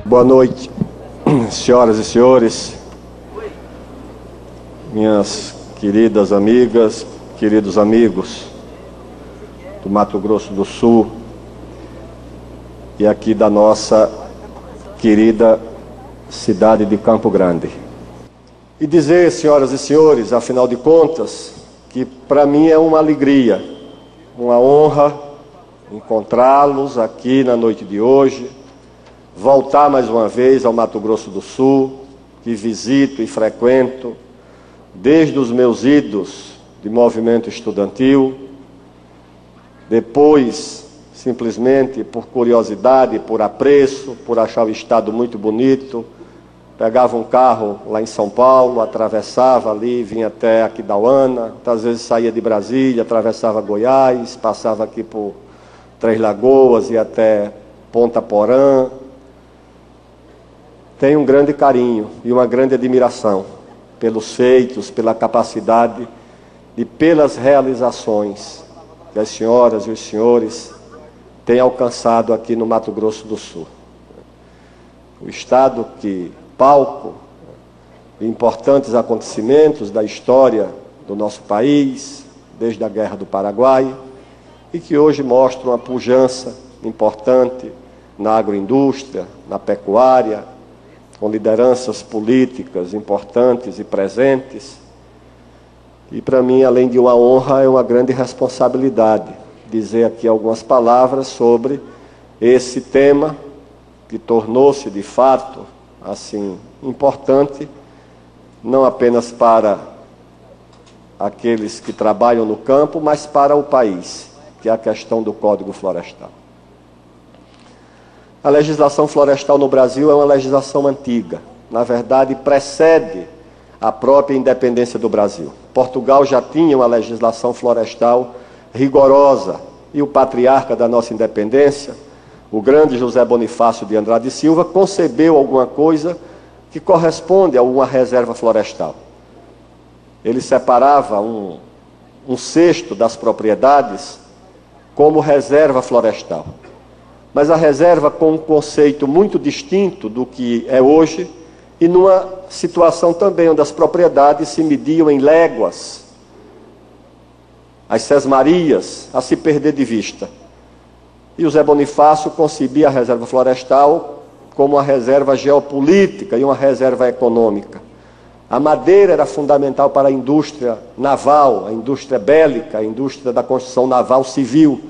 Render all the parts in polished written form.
Boa noite, senhoras e senhores, minhas queridas amigas, queridos amigos do Mato Grosso do Sul e aqui da nossa querida cidade de Campo Grande. E dizer, senhoras e senhores, afinal de contas, que para mim é uma alegria, uma honra encontrá-los aqui na noite de hoje, voltar mais uma vez ao Mato Grosso do Sul, que visito e frequento desde os meus idos de movimento estudantil, depois simplesmente por curiosidade, por apreço, por achar o estado muito bonito, pegava um carro lá em São Paulo, atravessava ali, vinha até Aquidauana, às vezes saía de Brasília, atravessava Goiás, passava aqui por Três Lagoas e até Ponta Porã. Tenho um grande carinho e uma grande admiração pelos feitos, pela capacidade e pelas realizações que as senhoras e os senhores têm alcançado aqui no Mato Grosso do Sul. O estado que palco de importantes acontecimentos da história do nosso país, desde a Guerra do Paraguai, e que hoje mostra uma pujança importante na agroindústria, na pecuária, com lideranças políticas importantes e presentes. E para mim, além de uma honra, é uma grande responsabilidade dizer aqui algumas palavras sobre esse tema que tornou-se de fato assim importante, não apenas para aqueles que trabalham no campo, mas para o país, que é a questão do Código Florestal. A legislação florestal no Brasil é uma legislação antiga. Na verdade, precede a própria independência do Brasil. Portugal já tinha uma legislação florestal rigorosa e o patriarca da nossa independência, o grande José Bonifácio de Andrade e Silva, concebeu alguma coisa que corresponde a uma reserva florestal. Ele separava um sexto das propriedades como reserva florestal. Mas a reserva com um conceito muito distinto do que é hoje e numa situação também onde as propriedades se mediam em léguas, as sesmarias, a se perder de vista. E o Zé Bonifácio concebia a reserva florestal como uma reserva geopolítica e uma reserva econômica. A madeira era fundamental para a indústria naval, a indústria bélica, a indústria da construção naval civil.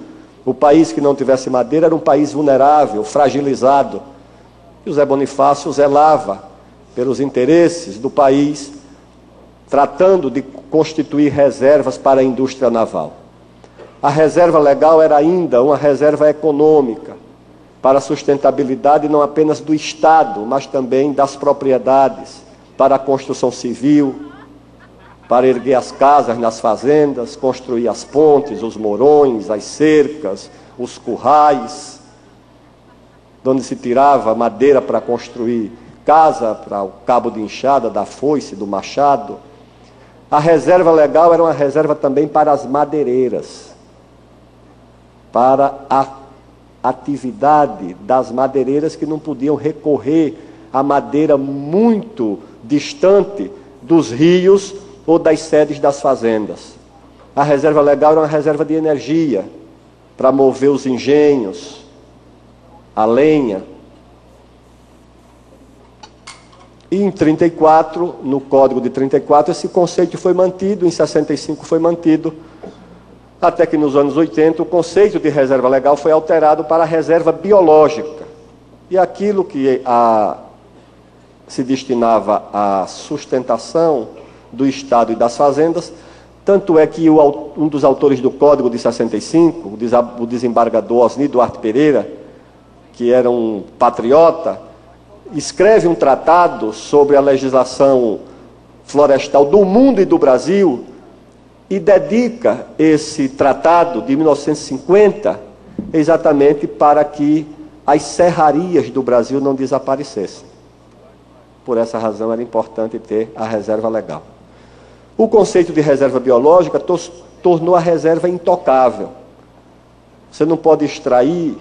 O país que não tivesse madeira era um país vulnerável, fragilizado. E o Zé Bonifácio zelava pelos interesses do país, tratando de constituir reservas para a indústria naval. A reserva legal era ainda uma reserva econômica, para a sustentabilidade não apenas do Estado, mas também das propriedades, para a construção civil, para erguer as casas nas fazendas, construir as pontes, os morões, as cercas, os currais, onde se tirava madeira para construir casa, para o cabo de enxada, da foice, do machado. A reserva legal era uma reserva também para as madeireiras, para a atividade das madeireiras que não podiam recorrer a madeira muito distante dos rios ou das sedes das fazendas. A reserva legal era uma reserva de energia para mover os engenhos, a lenha. E em 34, no Código de 34, esse conceito foi mantido, em 65 foi mantido, até que nos anos 80 o conceito de reserva legal foi alterado para a reserva biológica. E aquilo que se destinava à sustentação do Estado e das fazendas, tanto é que um dos autores do Código de 65, o desembargador Osni Duarte Pereira, que era um patriota, escreve um tratado sobre a legislação florestal do mundo e do Brasil e dedica esse tratado de 1950 exatamente para que as serrarias do Brasil não desaparecessem. Por essa razão era importante ter a reserva legal. O conceito de reserva biológica tornou a reserva intocável. Você não pode extrair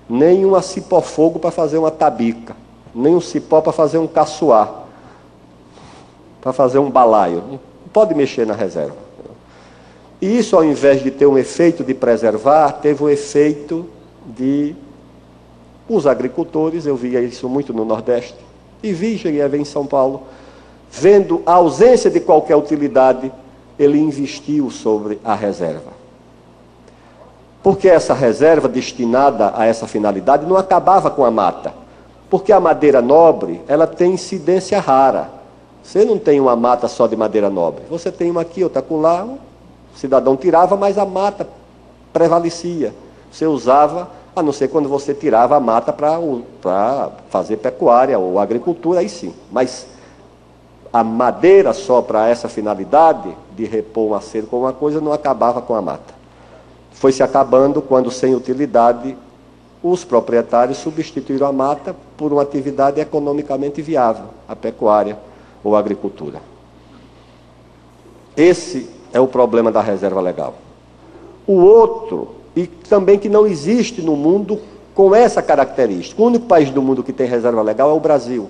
nem um cipó-fogo para fazer uma tabica. nem um cipó para fazer um caçoar, para fazer um balaio. Não pode mexer na reserva. E isso, ao invés de ter um efeito de preservar, teve o efeito de os agricultores, eu via isso muito no Nordeste, e cheguei a ver em São Paulo, vendo a ausência de qualquer utilidade, ele investiu sobre a reserva. Porque essa reserva destinada a essa finalidade não acabava com a mata. Porque a madeira nobre, ela tem incidência rara. Você não tem uma mata só de madeira nobre. Você tem uma aqui, outra acolá, o cidadão tirava, mas a mata prevalecia. Você usava, a não ser quando você tirava a mata para fazer pecuária ou agricultura, aí sim. Mas a madeira só para essa finalidade, de repor uma cerca ou uma coisa, não acabava com a mata. Foi se acabando quando, sem utilidade, os proprietários substituíram a mata por uma atividade economicamente viável, a pecuária ou a agricultura. Esse é o problema da reserva legal. O outro, e também que não existe no mundo com essa característica, o único país do mundo que tem reserva legal é o Brasil.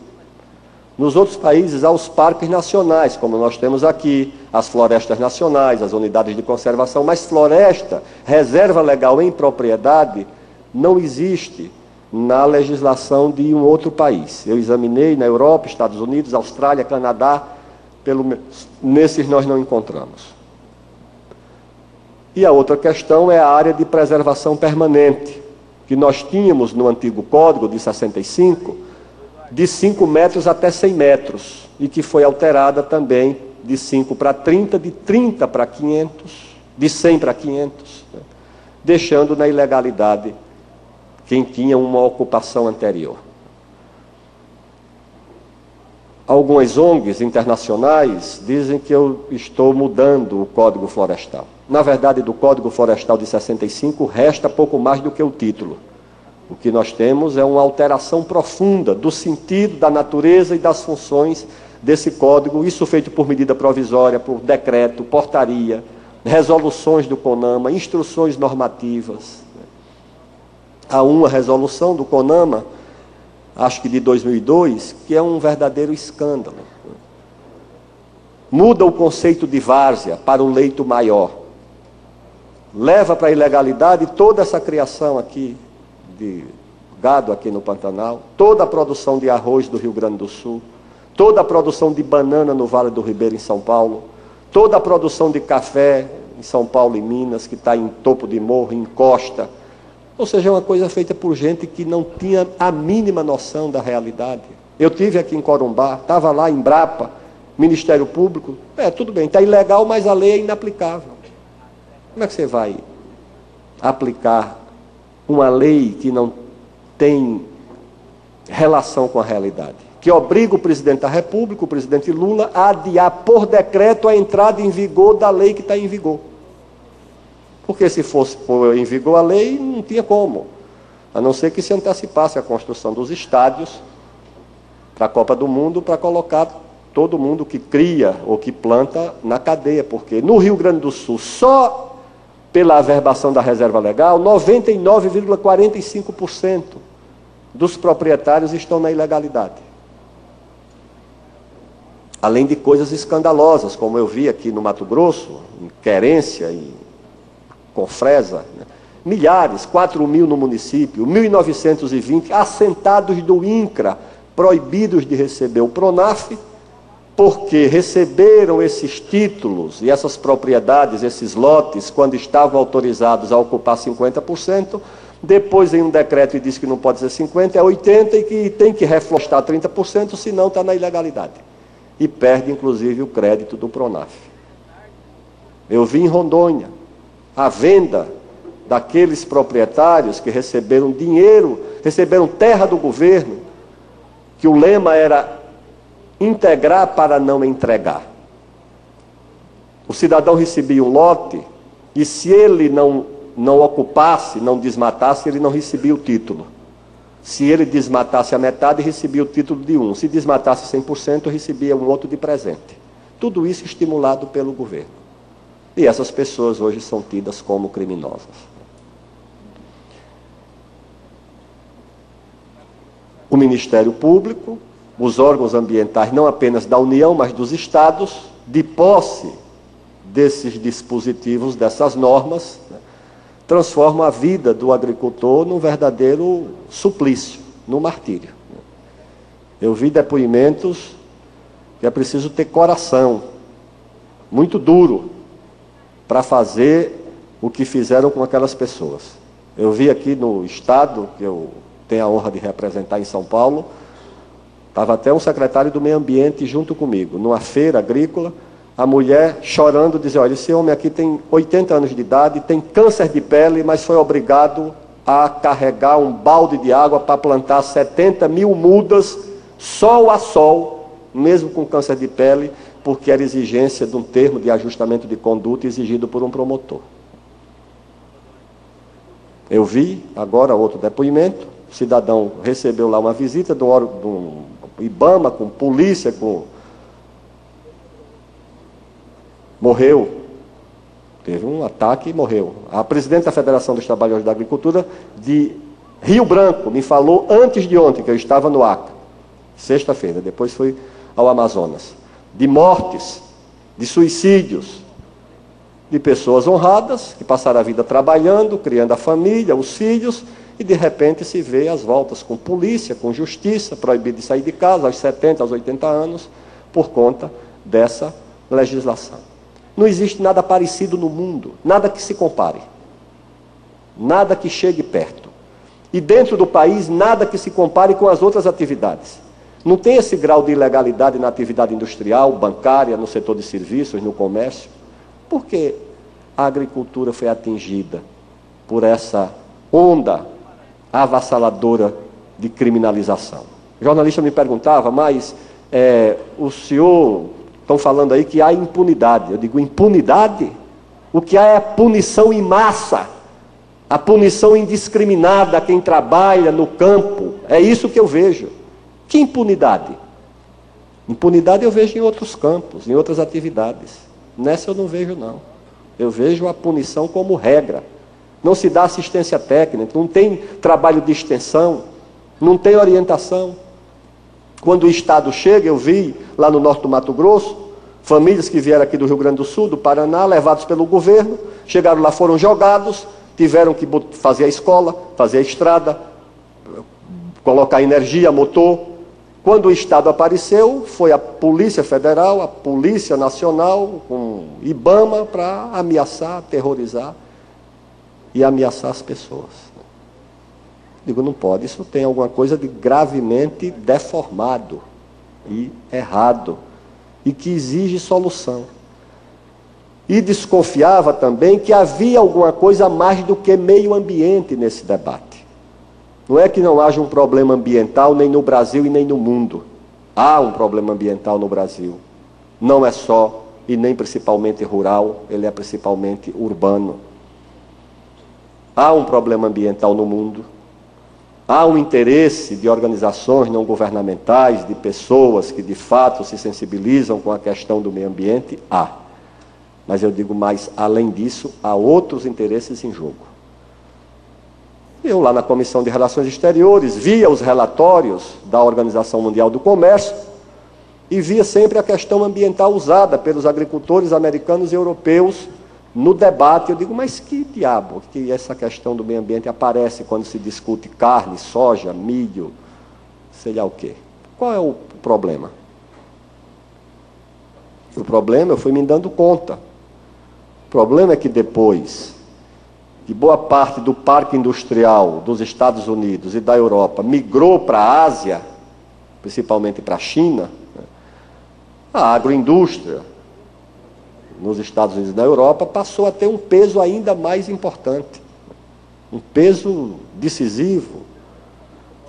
Nos outros países há os parques nacionais, como nós temos aqui, as florestas nacionais, as unidades de conservação, mas floresta, reserva legal em propriedade, não existe na legislação de um outro país. Eu examinei na Europa, Estados Unidos, Austrália, Canadá, nesses nós não encontramos. E a outra questão é a área de preservação permanente, que nós tínhamos no antigo Código de 65, de 5 metros até 100 metros, e que foi alterada também de 5 para 30, de 30 para 500, de 100 para 500, né? Deixando na ilegalidade quem tinha uma ocupação anterior. Algumas ONGs internacionais dizem que eu estou mudando o Código Florestal. Na verdade, do Código Florestal de 65, resta pouco mais do que o título. O que nós temos é uma alteração profunda do sentido, da natureza e das funções desse código, isso feito por medida provisória, por decreto, portaria, resoluções do CONAMA, instruções normativas. Há uma resolução do CONAMA, acho que de 2002, que é um verdadeiro escândalo. Muda o conceito de várzea para o leito maior. Leva para a ilegalidade toda essa criação aqui de gado aqui no Pantanal, toda a produção de arroz do Rio Grande do Sul, toda a produção de banana no Vale do Ribeira, em São Paulo, toda a produção de café em São Paulo e Minas, que está em topo de morro, em costa. Ou seja, é uma coisa feita por gente que não tinha a mínima noção da realidade. Eu tive aqui em Corumbá, estava lá em Brapa, Ministério Público, tudo bem, está ilegal, mas a lei é inaplicável. Como é que você vai aplicar uma lei que não tem relação com a realidade? Que obriga o presidente da República, o presidente Lula, a adiar por decreto a entrada em vigor da lei que está em vigor. Porque se fosse pôr em vigor a lei, não tinha como. A não ser que se antecipasse a construção dos estádios para a Copa do Mundo, para colocar todo mundo que cria ou que planta na cadeia. Porque no Rio Grande do Sul, só pela averbação da reserva legal, 99,45% dos proprietários estão na ilegalidade. Além de coisas escandalosas, como eu vi aqui no Mato Grosso, em Querência e Confresa, né? Milhares, 4.000 no município, 1.920 assentados do INCRA, proibidos de receber o PRONAF, porque receberam esses títulos e essas propriedades, esses lotes, quando estavam autorizados a ocupar 50%, depois em um decreto diz que não pode ser 50%, é 80% e que tem que reflorestar 30%, senão está na ilegalidade. E perde, inclusive, o crédito do PRONAF. Eu vi em Rondônia a venda daqueles proprietários que receberam dinheiro, receberam terra do governo, que o lema era integrar para não entregar. O cidadão recebia um lote e se ele não ocupasse, não desmatasse, ele não recebia o título. Se ele desmatasse a metade, recebia o título de um. Se desmatasse 100%, recebia um outro de presente. Tudo isso estimulado pelo governo. E essas pessoas hoje são tidas como criminosas. o Ministério Público, os órgãos ambientais, não apenas da União, mas dos estados, de posse desses dispositivos, dessas normas, né, transformam a vida do agricultor num verdadeiro suplício, num martírio. Eu vi depoimentos que é preciso ter coração muito duro para fazer o que fizeram com aquelas pessoas. Eu vi aqui no estado, que eu tenho a honra de representar em São Paulo, estava até um secretário do meio ambiente junto comigo, numa feira agrícola, a mulher chorando, dizia, olha, esse homem aqui tem 80 anos de idade, tem câncer de pele, mas foi obrigado a carregar um balde de água para plantar 70 mil mudas, sol a sol, mesmo com câncer de pele, porque era exigência de um termo de ajustamento de conduta exigido por um promotor. Eu vi agora outro depoimento, o cidadão recebeu lá uma visita de um IBAMA, com polícia, morreu. Teve um ataque e morreu. A presidente da Federação dos Trabalhadores da Agricultura de Rio Branco me falou antes de ontem, que eu estava no Acre, sexta-feira, depois fui ao Amazonas, de mortes, de suicídios, de pessoas honradas, que passaram a vida trabalhando, criando a família, os filhos, e de repente se vê às voltas com polícia, com justiça, proibido de sair de casa aos 70, aos 80 anos, por conta dessa legislação. Não existe nada parecido no mundo, nada que se compare, nada que chegue perto. E dentro do país, nada que se compare com as outras atividades. Não tem esse grau de ilegalidade na atividade industrial, bancária, no setor de serviços, no comércio. Por que a agricultura foi atingida por essa onda avassaladora de criminalização? O jornalista me perguntava, mas o senhor, estão falando aí que há impunidade. Eu digo, impunidade? O que há é punição em massa, a punição indiscriminada a quem trabalha no campo. É isso que eu vejo. Que impunidade? Impunidade eu vejo em outros campos, em outras atividades. Nessa eu não vejo, não. Eu vejo a punição como regra. Não se dá assistência técnica, não tem trabalho de extensão, não tem orientação. Quando o Estado chega, eu vi lá no norte do Mato Grosso, famílias que vieram aqui do Rio Grande do Sul, do Paraná, levados pelo governo, chegaram lá, foram jogados, tiveram que fazer a escola, fazer a estrada, colocar energia, motor. Quando o Estado apareceu, foi a Polícia Federal, a Polícia Nacional, com IBAMA, para ameaçar, aterrorizar e ameaçar as pessoas. Digo, não pode, isso tem alguma coisa de gravemente deformado e errado, e que exige solução. E desconfiava também que havia alguma coisa a mais do que meio ambiente nesse debate. Não é que não haja um problema ambiental nem no Brasil e nem no mundo. Há um problema ambiental no Brasil. Não é só e nem principalmente rural, ele é principalmente urbano. Há um problema ambiental no mundo. Há um interesse de organizações não governamentais, de pessoas que de fato se sensibilizam com a questão do meio ambiente. Há. Mas eu digo mais, além disso, há outros interesses em jogo. Eu lá na Comissão de Relações Exteriores via os relatórios da Organização Mundial do Comércio e via sempre a questão ambiental usada pelos agricultores americanos e europeus no debate. Eu digo, mas que diabo que essa questão do meio ambiente aparece quando se discute carne, soja, milho, sei lá o quê? Qual é o problema? O problema, eu fui me dando conta. O problema é que depois que boa parte do parque industrial dos Estados Unidos e da Europa migrou para a Ásia, principalmente para a China, a agroindústria nos Estados Unidos e na Europa passou a ter um peso ainda mais importante, um peso decisivo.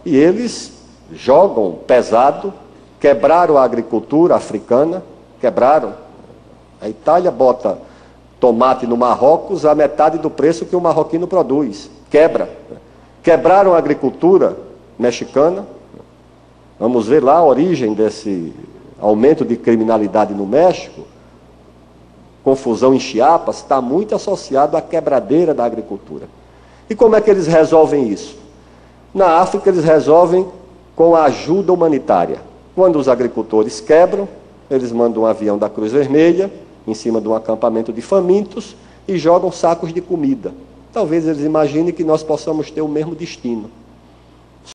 E eles jogam pesado, quebraram a agricultura africana, quebraram. A Itália bota tomate no Marrocos a metade do preço que o marroquino produz. Quebra. Quebraram a agricultura mexicana. Vamos ver lá a origem desse aumento de criminalidade no México. Confusão em Chiapas, está muito associado à quebradeira da agricultura. E como é que eles resolvem isso? Na África eles resolvem com a ajuda humanitária. Quando os agricultores quebram, eles mandam um avião da Cruz Vermelha em cima de um acampamento de famintos e jogam sacos de comida. Talvez eles imaginem que nós possamos ter o mesmo destino.